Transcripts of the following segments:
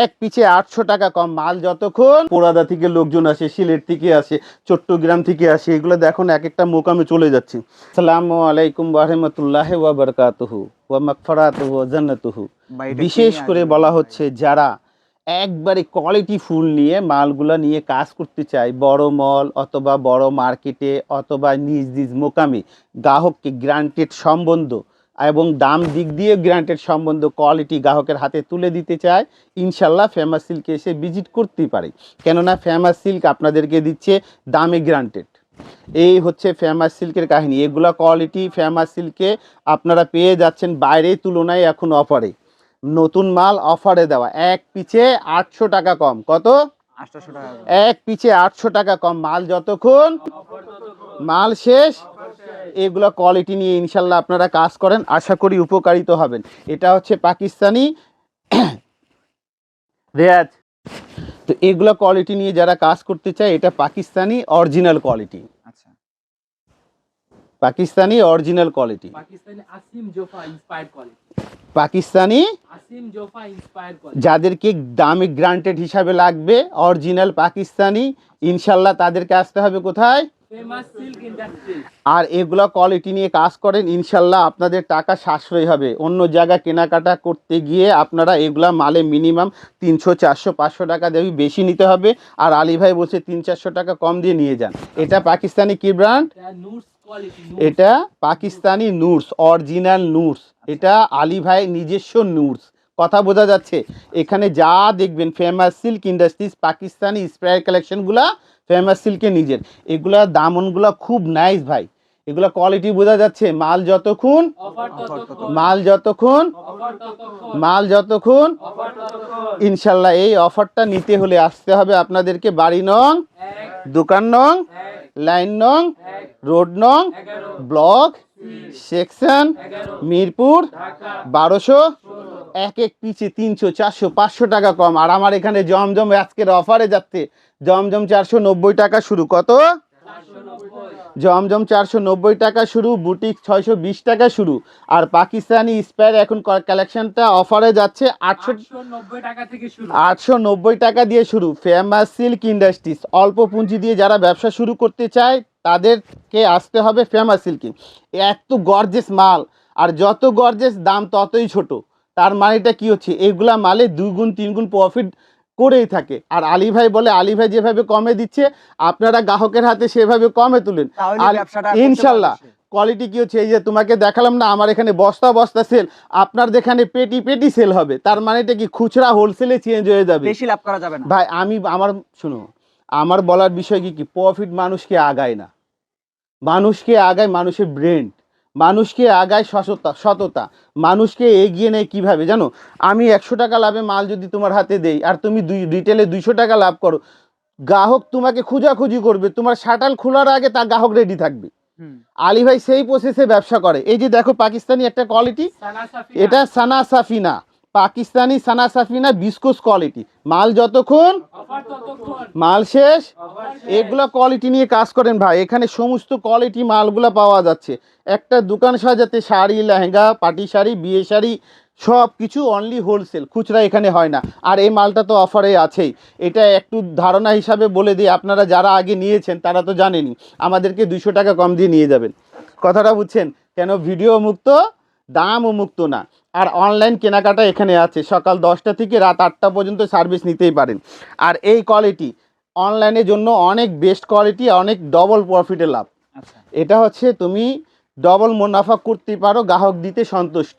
এক পিছে 800 টাকা কম। মাল যতক্ষণ পোড়াদা থেকে লোকজন আসে, সিলেট থেকে আসে, চট্টগ্রাম থেকে আসে, এগুলো দেখুন এক একটা মোকামে চলে যাচ্ছে। আসসালামু আলাইকুম ওয়া রাহমাতুল্লাহি ওয়া বারাকাতুহু ওয়া মাগফিরাতুহু ওয়া জান্নাতুহু। বিশেষ করে বলা হচ্ছে যারা একবারে কোয়ালিটি ফুল নিয়ে মালগুলা নিয়ে কাজ করতে চায়, বড় মল অথবা বড় মার্কেটে অথবা নিজ নিজ মোকামে গ্রাহককে গ্রান্টেড সম্বন্ধ এবং দাম দিক দিয়ে গ্রান্টেড সম্বন্ধ কোয়ালিটি গ্রাহকের হাতে তুলে দিতে চায়, ইনশাল্লাহ ফেমাস সিল্কে এসে ভিজিট করতেই পারে। কেননা ফেমাস সিল্ক আপনাদেরকে দিচ্ছে দামে গ্রান্টেড। এই হচ্ছে ফেমাস সিল্কের কাহিনী। এগুলা কোয়ালিটি ফেমাস সিল্কে আপনারা পেয়ে যাচ্ছেন বাইরের তুলনায় এখন অফারে। নতুন মাল অফারে দেওয়া, এক পিছে 800 টাকা কম। কত? 800 টাকা। এক পিছে 800 টাকা কম। মাল যতক্ষণ মাল শেষ। এগুলো কোয়ালিটি নিয়ে ইনশাল্লাহ আপনারা কাজ করেন, আশা করি উপকারিত হবেন। এটা হচ্ছে পাকিস্তানি রেয়াজ। তো এগুলো কোয়ালিটি নিয়ে যারা কাজ করতে চায়, এটা পাকিস্তানি অরিজিনাল কোয়ালিটি। আচ্ছা, Pakistani original quality, Pakistani Asim Jofa inspired quality, Pakistani Asim Jofa inspired quality. যাদেরকে দামে গ্রান্টেড হিসাবে লাগবে অরিজিনাল পাকিস্তানি, ইনশাল্লাহ তাদেরকে আসতে হবে কোথায়? Famous silk industry. আর এগুলো কোয়ালিটি নিয়ে কাজ করেন, ইনশাল্লাহ আপনাদের টাকা সাশ্রয় হবে। অন্য জায়গায় কেনাকাটা করতে গিয়ে আপনারা এগুলা মালে মিনিমাম 300, 400, 500 টাকা দেবে বেশি নিতে হবে। আর আলী ভাই বলছে 300-400 টাকা কম দিয়ে নিয়ে যান। এটা পাকিস্তানি কি ব্র্যান্ড? নুটস কোয়ালিটি। এটা পাকিস্তানি নুটস, অরিজিনাল নুটস। এটা আলী ভাই নিজস্ব নুটস। কথা বোঝা যাচ্ছে? এখানে যা দেখবেন famous silk industries Pakistani spray কালেকশনগুলা ফেমাস সিল্কে নিজের। এগুলা দামনগুলা খুব নাইস ভাই। এগুলা কোয়ালিটি বোঝা যাচ্ছে। মাল যতক্ষণ মাল যতক্ষণ মাল যতক্ষণ ইনশাল্লাহ এই অফারটা নিতে হলে আসতে হবে আপনাদেরকে বাড়ি নং, দোকান নং, লাইন নং, রোড নং, ব্লক, সেকশন, মিরপুর, 1200। এক এক পিছে 300, 400, 500 টাকা কম। আর আমার এখানে জমজম আজকের অফারে যাচ্ছে। জমজম 490 টাকা শুরু। কত? জমজম 490 টাকা শুরু, বুটিক 620 টাকা শুরু। আর পাকিস্তানি স্পেয়ার এখন কালেকশনটা অফারে যাচ্ছে 890 টাকা থেকে শুরু। 890 টাকা দিয়ে শুরু। Famous silk industries. অল্প পুঁজি দিয়ে যারা ব্যবসা শুরু করতে চায় তাদেরকে আসতে হবে ফেমাস সিল্কে। এত গর্জেস মাল, আর যত গর্জেস দাম ততই ছোট। তার মানেটা কি হচ্ছে? এগুলা মালে 2 গুণ 3 গুণ প্রফিট করেই থাকে। আর আলী ভাই বলে আলী ভাই যেভাবে কমে দিচ্ছে আপনারা গ্রাহকের হাতে সেভাবে কমে তুলেন ইনশাল্লাহ। কোয়ালিটি কি হচ্ছে? এই যে তোমাকে দেখালাম না, আমার এখানে বস্তা বস্তা সেল, আপনার যেখানে পেটি পেটি সেল হবে। তার মানেটা কি? খুচরা হোলসেলে চেঞ্জ হয়ে যাবে, বেশি লাভ করা যাবে না ভাই। শুনো, আমার বলার বিষয় কি প্রফিট মানুষকে আগায় না, মানুষকে আগায় মানুষের ব্রেন, মানুষকে আগায় সততা, মানুষকে এগিয়ে নেয় কিভাবে জানো? আমি 100 টাকা লাভে মাল যদি তোমার হাতে দেই আর তুমি রিটেলে 200 টাকা লাভ করো, গ্রাহক তোমাকে খোঁজাখুঁজি করবে। তোমার শাটাল খোলার আগে তার গ্রাহক রেডি থাকবে। আলী ভাই সেই প্রসেসে ব্যবসা করে। এই যে দেখো পাকিস্তানি একটা কোয়ালিটি, এটা সানা সাফিনা, পাকিস্তানি সানা সাফিনা বিস্কুস কোয়ালিটি। মাল যতক্ষণ মাল শেষ। এগুলো কোয়ালিটি নিয়ে কাজ করেন ভাই। এখানে সমস্ত কোয়ালিটি মালগুলো পাওয়া যাচ্ছে। একটা দোকান সাজাতে শাড়ি, লেহেঙ্গা, পাটি শাড়ি, বিয়ে শাড়ি, সব কিছু অনলি হোলসেল, খুচরা এখানে হয় না। আর এই মালটা তো অফারে আছেই। এটা একটু ধারণা হিসাবে বলে দিই, আপনারা যারা আগে নিয়েছেন তারা তো জানেনই, আমাদেরকে 200 টাকা কম দিয়ে নিয়ে যাবেন। কথাটা বুঝছেন? কেন? ভিডিও মুক্ত, দামও মুক্ত না। আর অনলাইন কেনাকাটা এখানে আছে। সকাল 10টা থেকে রাত 8টা পর্যন্ত সার্ভিস নিতেই পারেন। আর এই কোয়ালিটি অনলাইনের জন্য অনেক বেস্ট কোয়ালিটি, অনেক ডবল প্রফিটে লাভ। এটা হচ্ছে তুমি ডবল মুনাফা করতে পারো, গ্রাহক দিতে সন্তুষ্ট।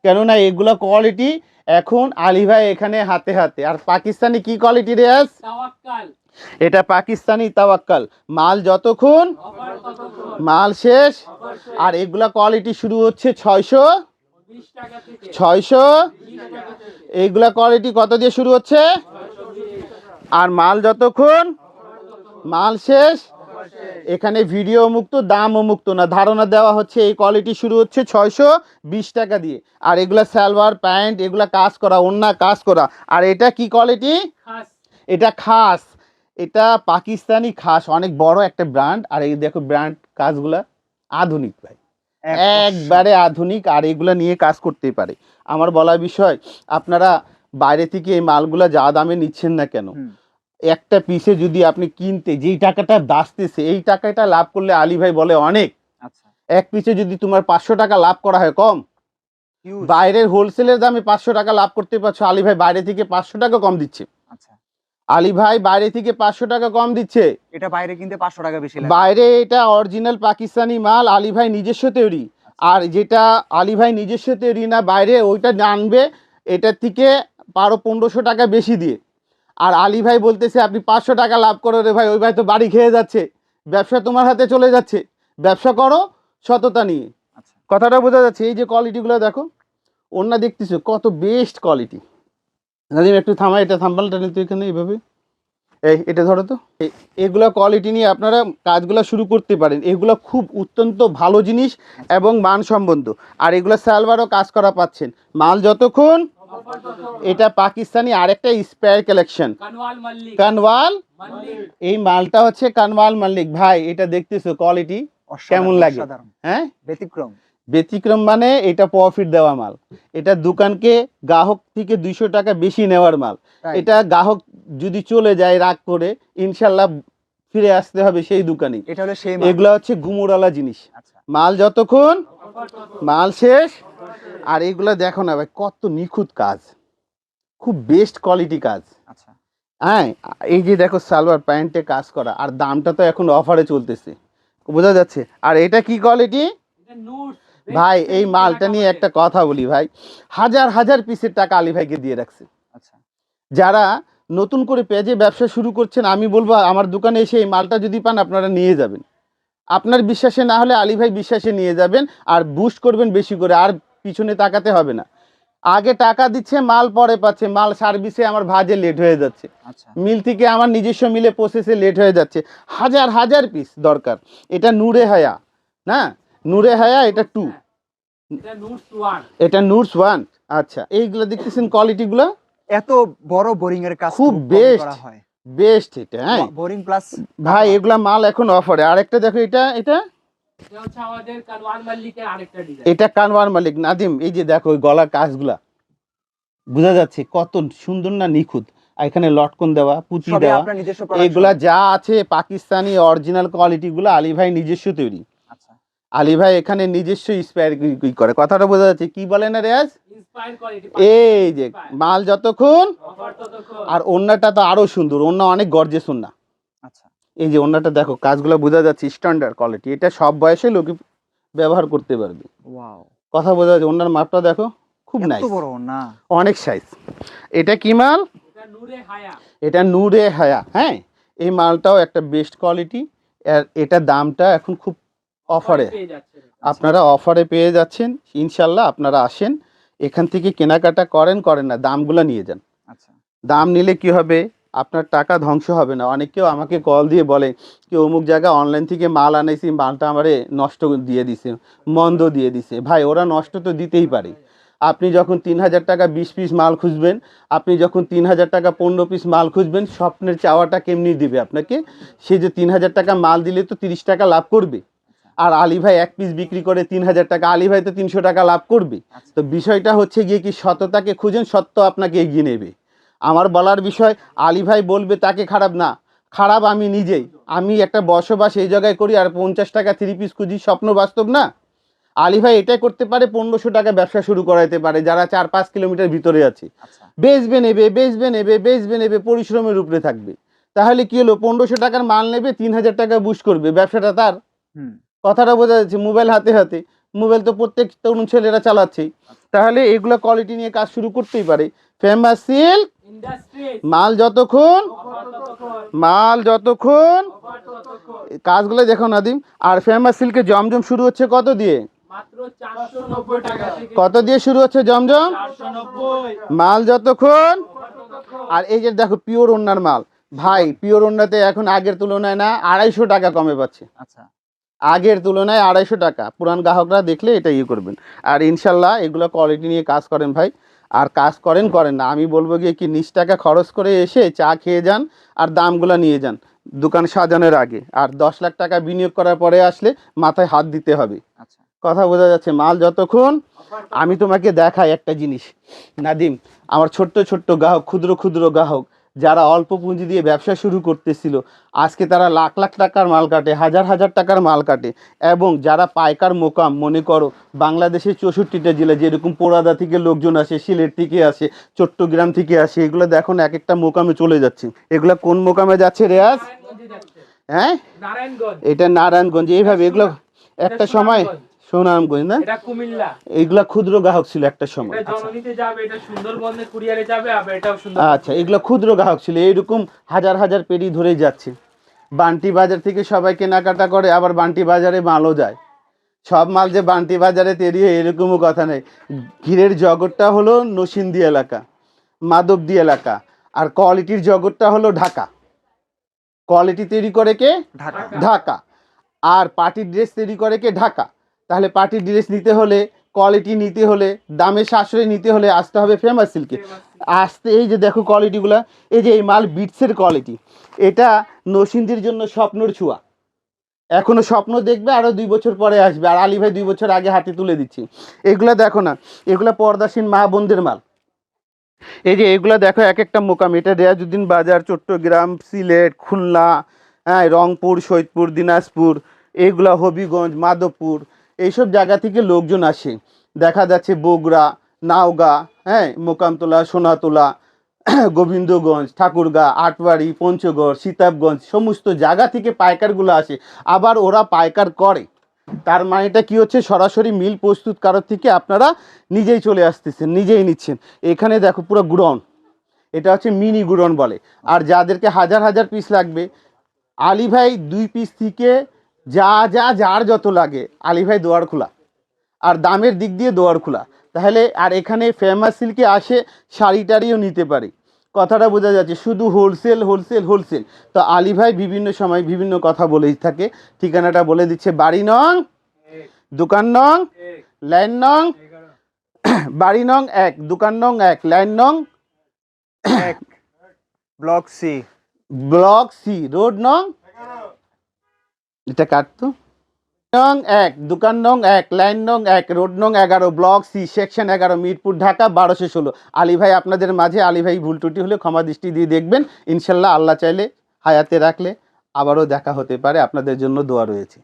কেননা এগুলো কোয়ালিটি এখন আলী ভাই এখানে হাতে হাতে। আর পাকিস্তানি কি কোয়ালিটি রেয়াজ? তাওয়াক্কাল। এটা পাকিস্তানি তাওয়াক্কাল। মাল যতক্ষণ মাল শেষ। আর এগুলা কোয়ালিটি শুরু হচ্ছে 620 টাকা থেকে। 600। এইগুলা কোয়ালিটি কত দিয়ে শুরু হচ্ছে? আর মাল যতক্ষণ মাল শেষ। এখানে ভিডিও মুক্ত, দামও মুক্ত না, ধারণা দেওয়া হচ্ছে। এই কোয়ালিটি শুরু হচ্ছে 620 টাকা দিয়ে। আর এগুলা সালোয়ার প্যান্ট, এগুলা কাজ করা, ওন্না কাজ করা। আর এটা কি কোয়ালিটি? এটা খাস, এটা পাকিস্তানি খাস, অনেক বড় একটা ব্র্যান্ড। আর এই দেখো ব্র্যান্ড কাজগুলা আধুনিক ভাই, একবারে আধুনিক। আর এগুলা নিয়ে কাজ করতেই পারে। আমার বলার বিষয়, আপনারা বাইরে থেকে এই মালগুলা যা দামে নিচ্ছেন না কেন, হুম, একটা পিসে যদি আপনি কিনতে যেই টাকাটা দাসতেছে এই টাকাটা লাভ করলে আলী ভাই বলে অনেক। আচ্ছা, এক পিসে যদি তোমার 500 টাকা লাভ করা হয় কম, হিউজ। বাইরের হোলসেলের দামে 500 টাকা লাভ করতে পারছো, আলী ভাই বাইরে থেকে 500 টাকা কম দিচ্ছে। আচ্ছা, আলী ভাই বাইরে থেকে 500 টাকা কম দিচ্ছে। এটা বাইরে কিনতে 500 টাকা বেশি লাগে। বাইরে এটা অরিজিনাল পাকিস্তানি মাল, আলী ভাই নিজস্ব তৈরি। আর যেটা আলী ভাই নিজস্ব তৈরি না, বাইরে ওইটা আনবে এটার থেকে 1500 টাকা বেশি দিয়ে। আর আলী ভাই বলতেছে আপনি 500 টাকা লাভ করো রে ভাই, ওই ভাই তো বাড়ি খেয়ে যাচ্ছে, ব্যবসা তোমার হাতে চলে যাচ্ছে, ব্যবসা করো সততা নিয়ে। আচ্ছা, কথাটা বোঝা যাচ্ছে। এই যে কোয়ালিটিগুলো দেখো, ওন্না দেখতেছো কত বেস্ট কোয়ালিটি। নাজিম একটু থামা, এটা থাম্বালটা নিতে এখানে এইভাবে, এই এটা ধরো তো। এগুলো কোয়ালিটি নিয়ে আপনারা কাজগুলো শুরু করতে পারেন। এগুলো খুব অত্যন্ত ভালো জিনিস এবং মানসম্পন্ন। আর এগুলো সালোয়ারও কাজ করা পাচ্ছেন। মাল যতক্ষণ, এটা পাকিস্তানি আরেকটা স্পেয়ার কালেকশন, কানওয়াল মল্লিক। কানওয়াল। মল্লিক। এই মালটা হচ্ছে কানওয়াল মাল্লিক। ভাই এটা দেখতেছো কোয়ালিটি কেমন লাগে? অসাধারণ, হ্যাঁ, ব্যতিক্রম। ব্যতিক্রম মানে এটা প্রফিট দেওয়া মাল। এটা দোকানকে গ্রাহক থেকে 200 টাকা বেশি নেওয়ার মাল। তাই? এটা গ্রাহক যদি চলে যায় রাগ করে, ইনশাল্লাহ ফিরে আসতে হবে সেই দোকানে। এটা হলো সেই মাল। এগুলো হচ্ছে গুমুরালা জিনিস। আচ্ছা, মাল যতক্ষণ, মাল শেষ। আর এগুলা দেখো না ভাই, কত নিখুঁত কাজ, খুব বেস্ট কোয়ালিটি কাজ। আচ্ছা, হ্যাঁ, এই যে দেখো সালোয়ার প্যান্টে কাজ করা, আর দামটা তো এখন অফারে চলতেছে, বোঝা যাচ্ছে। আর এটা কি কোয়ালিটি এটা নূর। ভাই? এই মালটা নিয়ে একটা কথা বলি ভাই, হাজার হাজার পিসের টাকা আলী ভাইকে দিয়ে রাখছে। আচ্ছা, যারা নতুন করে পেজে ব্যবসা শুরু করছেন, আমি বলবো আমার দোকানে এসে এই মালটা যদি পান আপনারা নিয়ে যাবেন। আপনার বিশ্বাসে না হলে আলী ভাই বিশ্বাসে নিয়ে যাবেন, আর বুস্ট করবেন বেশি করে, আর পিছনে তাকাতে হবে না। আগে টাকা দিচ্ছে, মাল পরে পাচ্ছে, মাল সার্ভিসে আমার ভাজে লেট হয়ে যাচ্ছে, আচ্ছা, মিল থেকে আমার নিজস্ব মিলে প্রসেসে লেট হয়ে যাচ্ছে, হাজার হাজার পিস দরকার। এটা নূরে হায়া না, নূরে হায়া এটা 2, এটা নূর ওয়ান। এটা নূরস 1। আচ্ছা, এইগুলো দেখতেছেন কোয়ালিটিগুলো এত বড় বোরিং এর কাজ খুব কম বেস্ট, করা হয়। বেস্ট এটা। হ্যাঁ বোরিং প্লাস ভাই, এগুলা মাল এখন অফারে। আরেকটা দেখো, এটা এটা এটা হচ্ছে আমাদের কানওয়াল মল্লিকের আরেকটা ডিজাইন। এটা কানওয়ার মালিক। নাদিম এই যে দেখো, ওই গলার কাজগুলা বোঝা যাচ্ছে কত সুন্দর না, নিখুঁত। আর এখানে লটকন দেওয়া, পুঁতি সবই দেওয়া, আপনার নিজস্ব production? এগুলা যা আছে পাকিস্তানি অরিজিনাল কোয়ালিটিগুলো আলী ভাই নিজস্ব তৈরি। আচ্ছা, আলী ভাই এখানে নিজস্ব স্পেয়ার করে। কথাটা বোঝা যাচ্ছে, কি বলে না রেয়াজ? Inspire quality. এই যে মাল যতক্ষণ, অফার ততক্ষণ। আর ওন্নাটা তো আরো সুন্দর, ওন্না অনেক গর্জেস ওন্না। আচ্ছা, এই যে ওন্নাটা দেখো, কাজগুলো বোঝা যাচ্ছে স্ট্যান্ডার্ড কোয়ালিটি। এটা সব বয়সে লোক ব্যবহার করতে পারবে। ওয়াও, কথা বোঝা যাচ্ছে। ওন্নার মাপটা দেখো, খুব এত নাইস, বড় না? অনেক সাইজ। এটা কি মাল? এটা নূরে হায়া। এটা নূরে হায়া। হ্যাঁ, এই মালটাও একটা বেস্ট কোয়ালিটি। আর এটা দামটা এখন খুব অফারে, পেয়ে যাচ্ছে। আপনারা অফারে পেয়ে যাচ্ছেন। ইনশাল্লাহ আপনারা আসেন, এখান থেকে কেনাকাটা করেন না, দামগুলো নিয়ে যান। আচ্ছা, দাম নিলে কি হবে, আপনার টাকা ধ্বংস হবে না। অনেকেও আমাকে কল দিয়ে বলে কি অমুক জায়গায় অনলাইন থেকে মাল আনাইছি, মালটা আমারে নষ্ট দিয়ে দিছে, মন্দ দিয়ে দিছে। ভাই ওরা নষ্ট তো দিতেই পারে। আপনি যখন 3000 টাকা 20 পিস মাল খুঁজবেন, আপনি যখন 3000 টাকা 15 পিস মাল খুঁজবেন, স্বপ্নের চাওয়াটা কেমনি দিবে আপনাকে? সে যে 3000 টাকা মাল দিলে তো 30 টাকা লাভ করবে। আর আলী ভাই এক পিস বিক্রি করে 3000 টাকা, আলী ভাই তো 300 টাকা লাভ করবে। তো বিষয়টা হচ্ছে গিয়ে কি, সততাকে খুঁজেন, সত্য আপনাকে এগিয়ে নেবে। আমার বলার বিষয়, আলী ভাই বলবে তাকে খারাপ না, খারাপ আমি নিজেই। আমি একটা বসবাস এই জায়গায় করি, আর 50 টাকা 3 পিস খুঁজি, স্বপ্ন বাস্তব না। আলী ভাই এটাই করতে পারে, 1500 টাকা ব্যবসা শুরু করাইতে পারে যারা 4-5 কিলোমিটার ভিতরে আছে। আচ্ছা, বেচবে নেবে, বেচবে নেবে, বেচবে নেবে, পরিশ্রমের উপরে থাকবে। তাহলে কি হলো, 1500 টাকার মাল নেবে, 3000 টাকা বুস্ট করবে, ব্যবসাটা তার। হুম, কথাটা বোঝা যাচ্ছে। মোবাইল হাতে হাতে, মোবাইল তো প্রত্যেক তরুণ ছেলেরা চালাচ্ছেই। তাহলে এগুলো কোয়ালিটি নিয়ে কাজ শুরু করতেই পারে। Famous silk industries. মাল যতক্ষণ, অফার ততক্ষণ। মাল যতক্ষণ, অফার ততক্ষণ। কাজগুলো দেখো নাদিম। আর ফেমাস সিল্কে জমজম শুরু হচ্ছে কত দিয়ে? মাত্র 490 টাকা থেকে। কত দিয়ে শুরু হচ্ছে জমজম? 490। মাল যতক্ষণ। অফার ততক্ষণ। আর এই যে দেখো পিওর ওন্নার মাল, ভাই পিওর ওন্নাতে এখন আগের তুলনায় না 250 টাকা কমে পাচ্ছে। আচ্ছা, আগের তুলনায় 250 টাকা। পুরান গ্রাহকরা দেখলে এটা ইয়ে করবেন। আর ইনশাল্লাহ এগুলো কোয়ালিটি নিয়ে কাজ করেন ভাই। আর কাজ করেন না, আমি বলবো গিয়ে কি, 20 টাকা খরচ করে এসে চা খেয়ে যান, আর দামগুলো নিয়ে যান দোকান সাজানোর আগে। আর 10 লাখ টাকা বিনিয়োগ করার পরে আসলে মাথায় হাত দিতে হবে। আচ্ছা, কথা বোঝা যাচ্ছে। মাল যতক্ষণ। আমি তোমাকে দেখাই একটা জিনিস নাদিম, আমার ছোট্ট ছোট্ট গ্রাহক, ক্ষুদ্র ক্ষুদ্র গ্রাহক যারা অল্প পুঁজি দিয়ে ব্যবসা শুরু করতেছিল, আজকে তারা লাখ লাখ টাকার মাল কাটে, হাজার হাজার টাকার মাল কাটে। এবং যারা পাইকার মোকাম, মনে করো বাংলাদেশের 64টা জেলা, যেরকম পোড়াদা থেকে লোকজন আসে, সিলেট থেকে আসে, চট্টগ্রাম থেকে আসে, এগুলো দেখো না এক একটা মোকামে চলে যাচ্ছে। এগুলো কোন মোকামে যাচ্ছে রেয়াজ? নারায়ণগঞ্জে যাচ্ছে। হ্যাঁ, নারায়ণগঞ্জ। এটা নারায়ণগঞ্জ। এইভাবে এগুলো একটা সময় সুনামগঞ্জ না, এটা কুমিল্লা। এগুলা ক্ষুদ্র গ্রাহক ছিল একটা সময়। এটা জননীতে যাবে, এটা সুন্দরবনে কুরিয়ারে যাবে, আবার এটাও সুন্দর। আচ্ছা, এগুলো ক্ষুদ্র গ্রাহক ছিল, এইরকম হাজার হাজার পেরি ধরে যাচ্ছে। বান্টি বাজার থেকে সবাই কেনাকাটা করে, আবার বান্টি বাজারে মালও যায়। সব মাল যে বান্টি বাজারে তৈরি হয় এরকমও কথা নেই। ঘিরের জগৎটা হলো নসিন্দি এলাকা, মাধবদী এলাকা, আর কোয়ালিটির জগৎটা হলো ঢাকা। কোয়ালিটি তৈরি করে কে? ঢাকা। ঢাকা। আর পার্টির ড্রেস তৈরি করে কে? ঢাকা। তাহলে পার্টির ড্রেস নিতে হলে, কোয়ালিটি নিতে হলে, দামে সাশ্রয় নিতে হলে আসতে হবে ফেমাস সিল্কে। আসতে এই যে দেখো কোয়ালিটিগুলো, এই যে এই মাল বিটসের কোয়ালিটি, এটা নসিন্দির জন্য স্বপ্নর ছোঁয়া। এখনো স্বপ্ন দেখবে, আরো 2 বছর পরে আসবে। আর আলী ভাই 2 বছর আগে হাতে তুলে দিচ্ছি। এগুলা দেখো না, এগুলা পর্দাসীন মা বোনদের মাল। এই যে এগুলা দেখো এক একটা মোকাম, এটা রেয়াজুদ্দিন বাজার, চট্টগ্রাম, সিলেট, খুলনা, হ্যাঁ, রংপুর, সৈয়দপুর, দিনাজপুর, এইগুলা হবিগঞ্জ, মাধবপুর, এইসব জায়গা থেকে লোকজন আসে। দেখা যাচ্ছে বগুড়া, নাওগাঁ, হ্যাঁ, মোকামতলা, সোনাতলা, গোবিন্দগঞ্জ, ঠাকুরগাঁ, আটবাড়ি, পঞ্চগড়, সীতাবগঞ্জ, সমস্ত জায়গা থেকে পাইকারগুলো আসে। আবার ওরা পাইকার করে, তার মানেটা কি হচ্ছে? সরাসরি মিল প্রস্তুতকারক থেকে আপনারা নিজেই চলে আসতেছেন, নিজেই নিচ্ছেন। এখানে দেখো পুরো গুড়ন, এটা হচ্ছে মিনি গুড়ন বলে। আর যাদেরকে হাজার হাজার পিস লাগবে, আলী ভাই 2 পিস থেকে যার যত লাগে, আলী ভাই দোয়ার খোলা, আর দামের দিক দিয়ে দোয়ার খোলা। তাহলে আর এখানে ফেমাস সিল্কে আসে, শাড়ি টাড়িও নিতে পারে। কথাটা বোঝা যাচ্ছে, শুধু হোলসেল হোলসেল হোলসেল। তো আলী ভাই বিভিন্ন সময় বিভিন্ন কথা বলেই থাকে। ঠিকানাটা বলে দিচ্ছে, বাড়ি নং, দোকান নং, লাইন নং, বাড়ি নং 1, দোকান নং 1, লাইন নং 1, block C, block C, road নং, এটা কাটতো, নং 1, দোকান নং 1, লাইন নং 1, রোড নং 11, block C, section 11, Mirpur, Dhaka 1216। Ali ভাই আপনাদের মাঝে, আলী ভাই ভুল ত্রুটি হলে ক্ষমা দৃষ্টি দিয়ে দেখবেন। ইনশাল্লাহ আল্লাহ চাইলে হায়াতে রাখলে আবারও দেখা হতে পারে। আপনাদের জন্য দোয়া রয়েছে।